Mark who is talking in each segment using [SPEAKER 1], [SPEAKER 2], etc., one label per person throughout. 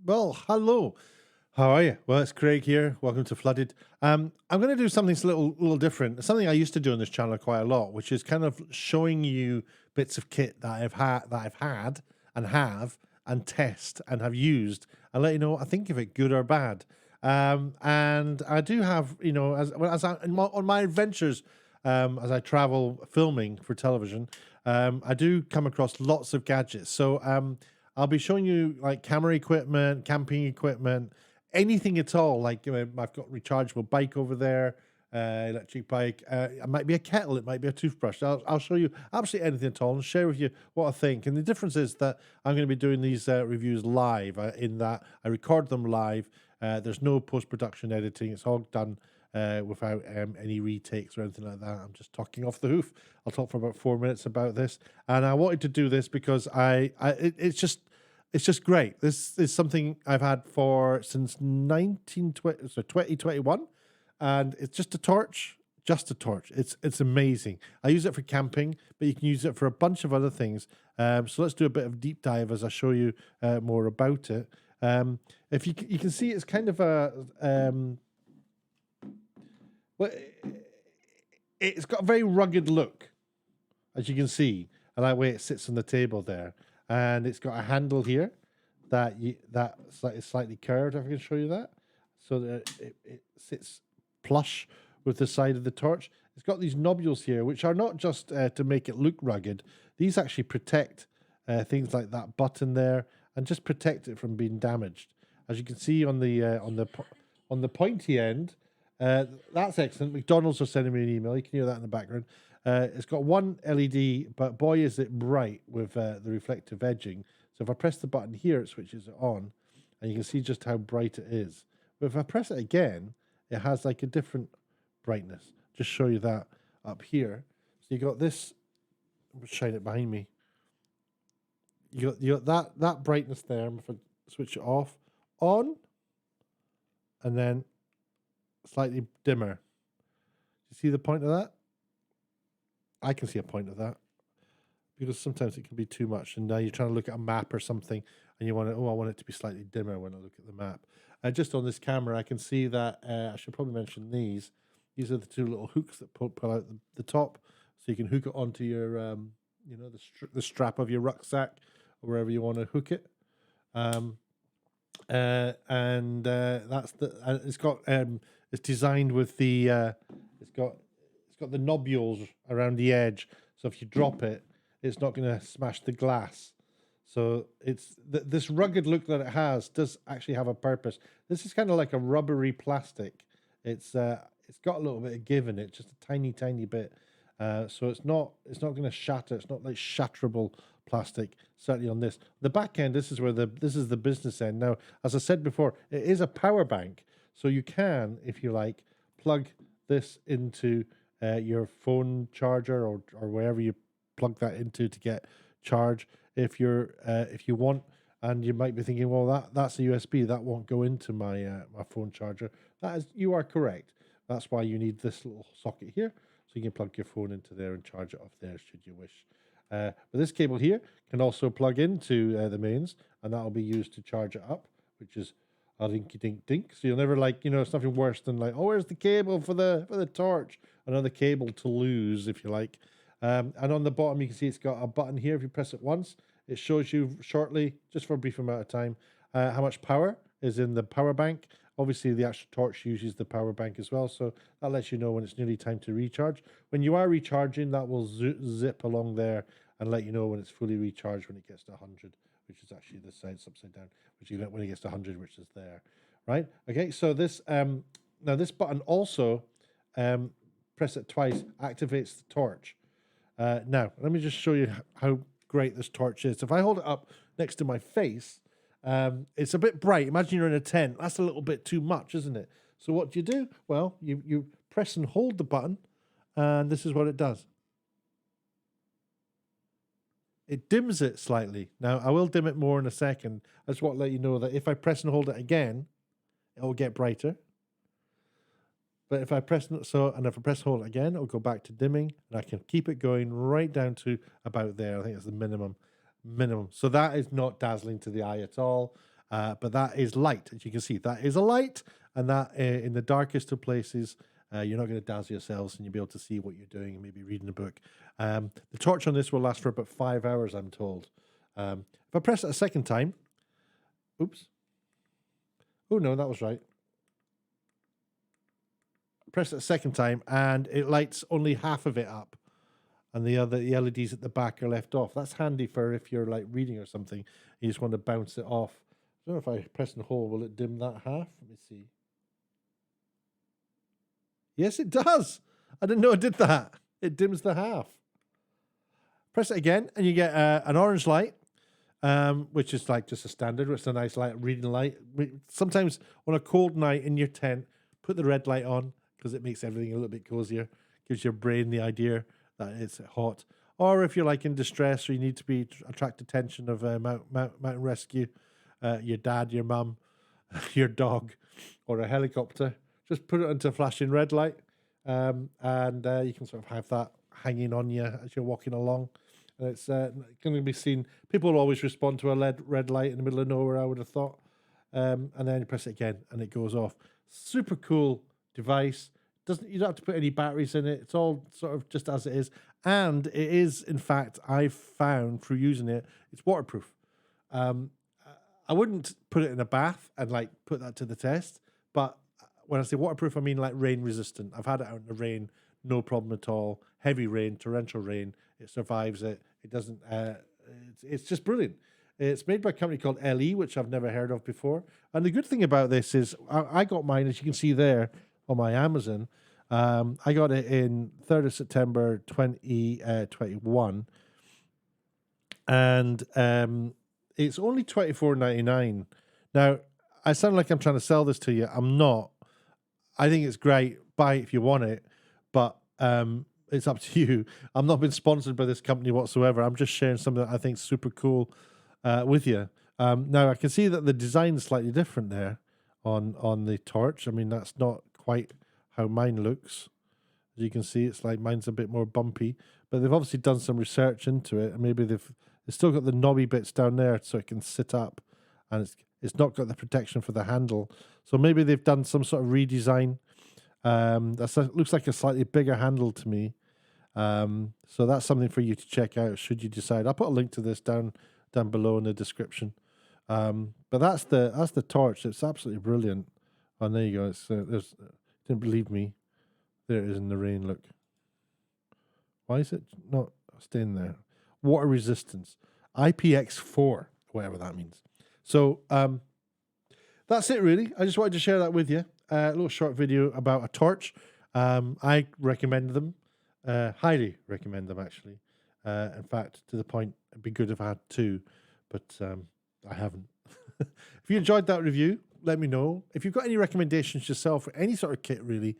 [SPEAKER 1] Well, hello. How are you? Well, it's Craig here. Welcome to Flooded. I'm going to do something that's a little different. Something I used to do on this channel quite a lot, which is kind of showing you bits of kit that I've had and have and test and have used, and let you know what I think of it, good or bad. And I do have, on my adventures, as I travel filming for television, I do come across lots of gadgets. So I'll be showing you like camera equipment, camping equipment, anything at all. Like I've got rechargeable bike over there, electric bike. It might be a kettle, it might be a toothbrush. I'll show you absolutely anything at all and share with you what I think. And the difference is that I'm going to be doing these reviews live. In that I record them live. There's no post-production editing. It's all done without any retakes or anything like that. I'm just talking off the hoof. I'll talk for about 4 minutes about this, and I wanted to do this because it's just great. This is something I've had since 2021, and it's just a torch. Just a torch. It's amazing. I use it for camping, but you can use it for a bunch of other things. So let's do a bit of deep dive as I show you more about it. If you can see, it's kind of a well, it's got a very rugged look, as you can see, and that way it sits on the table there. And it's got a handle here that is slightly curved. If I can show you that, so that it sits plush with the side of the torch. It's got these nobules here, which are not just to make it look rugged. These actually protect things like that button there, and just protect it from being damaged. As you can see on the pointy end, that's excellent. McDonald's are sending me an email. You can hear that in the background. It's got one LED, but boy, is it bright with the reflective edging. So if I press the button here, it switches it on, and you can see just how bright it is. But if I press it again, it has like a different brightness. Just show you that up here. So you got this. I'm gonna shine it behind me. You got that brightness there. If I switch it off, on, and then slightly dimmer. You see the point of that? I can see a point of that, because sometimes it can be too much, and now you're trying to look at a map or something, and you want I want it to be slightly dimmer when I look at the map. Just on this camera, I can see that I should probably mention these. These are the two little hooks that pull out the top, so you can hook it onto your, the strap of your rucksack or wherever you want to hook it. That's the. It's got. It's designed with the. It's got the nobules around the edge, so if you drop it, it's not going to smash the glass. So it's this rugged look that it has does actually have a purpose. This is kind of like a rubbery plastic. It's got a little bit of give in it, just a tiny bit. So it's not going to shatter. It's not like shatterable plastic. Certainly on this, the back end. This is the business end. Now, as I said before, it is a power bank, so you can, if you like, plug this into your phone charger or wherever you plug that into to get charge. If you want, and you might be thinking, well, that's a USB, that won't go into my my phone charger. You are correct. That's why you need this little socket here, so you can plug your phone into there and charge it off there should you wish. But this cable here can also plug into the mains, and that'll be used to charge it up, which is a dinky dink dink. So you'll never it's nothing worse than like, oh, where's the cable for the torch? Another cable to lose, if you like. And on the bottom, you can see it's got a button here. If you press it once, it shows you shortly, just for a brief amount of time, how much power is in the power bank. Obviously, the actual torch uses the power bank as well, so that lets you know when it's nearly time to recharge. When you are recharging, that will zip along there and let you know when it's fully recharged when it gets to 100, which is actually the side upside down, which you get when it gets to 100, which is there, right? Okay, so this now this button also, press it twice, activates the torch. Now, let me just show you how great this torch is. If I hold it up next to my face, it's a bit bright. Imagine you're in a tent. That's a little bit too much, isn't it? So what do you do? Well, you press and hold the button, and this is what it does. It dims it slightly. Now, I will dim it more in a second. I just want to let you know that if I press and hold it again, it will get brighter. But if I press and hold it again, it'll go back to dimming, and I can keep it going right down to about there. I think it's the minimum. minimum. So that is not dazzling to the eye at all. But that is light, as you can see. That is a light, and that in the darkest of places, you're not going to dazzle yourselves, and you'll be able to see what you're doing and maybe reading a book. The torch on this will last for about 5 hours, I'm told. If I press it a second time, oops. Oh no, that was right. Press it a second time, and it lights only half of it up, and the LEDs at the back are left off. That's handy for if you're like reading or something, you just want to bounce it off. I don't know if I press and hold, will it dim that half? Let me see. Yes, it does. I didn't know it did that. It dims the half. Press it again, and you get an orange light, which is like just a standard. It's a nice light, reading light. Sometimes on a cold night in your tent, put the red light on because it makes everything a little bit cozier. Gives your brain the idea that it's hot. Or if you're like in distress or you need to attract attention of mountain rescue, your dad, your mum, your dog, or a helicopter, just put it into flashing red light, and you can sort of have that hanging on you as you're walking along. And it's going to be seen. People will always respond to a red light in the middle of nowhere, I would have thought. And then you press it again, and it goes off. Super cool device. You don't have to put any batteries in it. It's all sort of just as it is. And it is, in fact, I've found through using it, it's waterproof. I wouldn't put it in a bath and like put that to the test. But when I say waterproof, I mean like rain resistant. I've had it out in the rain, no problem at all. Heavy rain, torrential rain, it survives it. It doesn't. It's just brilliant. It's made by a company called LE, which I've never heard of before. And the good thing about this is I got mine, as you can see there on my Amazon. I got it in 3rd of September 2021. And it's only $24.99. Now, I sound like I'm trying to sell this to you. I'm not. I think it's great. Buy it if you want it. But it's up to you. I'm not been sponsored by this company whatsoever. I'm just sharing something that I think is super cool with you. Now, I can see that the design is slightly different there on the torch. I mean, that's not quite how mine looks. As you can see, it's like mine's a bit more bumpy. But they've obviously done some research into it. And maybe they've still got the knobby bits down there so it can sit up. And it's not got the protection for the handle. So maybe they've done some sort of redesign. Looks like a slightly bigger handle to me. So that's something for you to check out should you decide. I'll put a link to this down below in the description. But that's the torch. It's absolutely brilliant. Oh, there you go. Didn't believe me. There it is in the rain. Look. Why is it not staying there? Water resistance, IPX4, whatever that means. So that's it really. I just wanted to share that with you. A little short video about a torch. I recommend them. Highly recommend them, actually. In fact, to the point, it'd be good if I had two, but I haven't. If you enjoyed that review, let me know. If you've got any recommendations yourself for any sort of kit, really,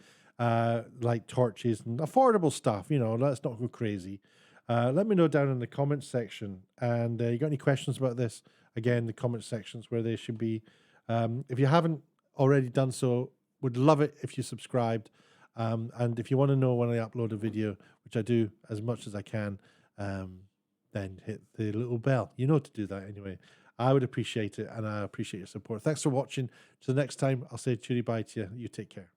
[SPEAKER 1] like torches and affordable stuff, let's not go crazy. Let me know down in the comments section. And you got any questions about this? Again, the comment sections where they should be. If you haven't already done so, would love it if you subscribed. And if you want to know when I upload a video, which I do as much as I can, then hit the little bell. You know to do that anyway. I would appreciate it, and I appreciate your support. Thanks for watching. Till next time, I'll say cheery bye to you. You take care.